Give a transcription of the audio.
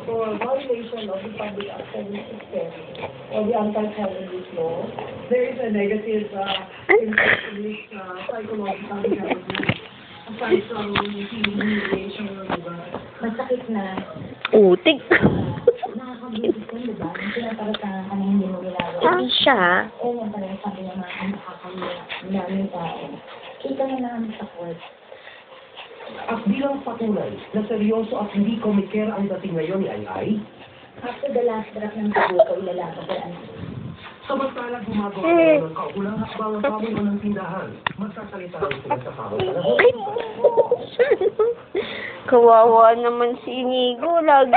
For violation of the public access system or the anti-terrorist law, there is a negative impact on this psychological development. Aside from humiliation, diba? Masakit na. Utik. Nakakabulit ko, diba? Yung pinaparatahan ka na hindi mo ginagawa. Hindi siya. Eh, yan pala yung sabi ng mga nakakaliwa. Ang daming tao. Kita na namin sa court. At bilang patunay na seryoso at hindi komikera ang dating ngayon ni Ay, After the last draft ng tubo ko, ilalabas ko ang samantalang gumagawa ng kaukulang hakbang ang pamuno ng tindahan, magsasalita rin sila sa tamang panahon. Kawawa naman si Inigo. Lagi.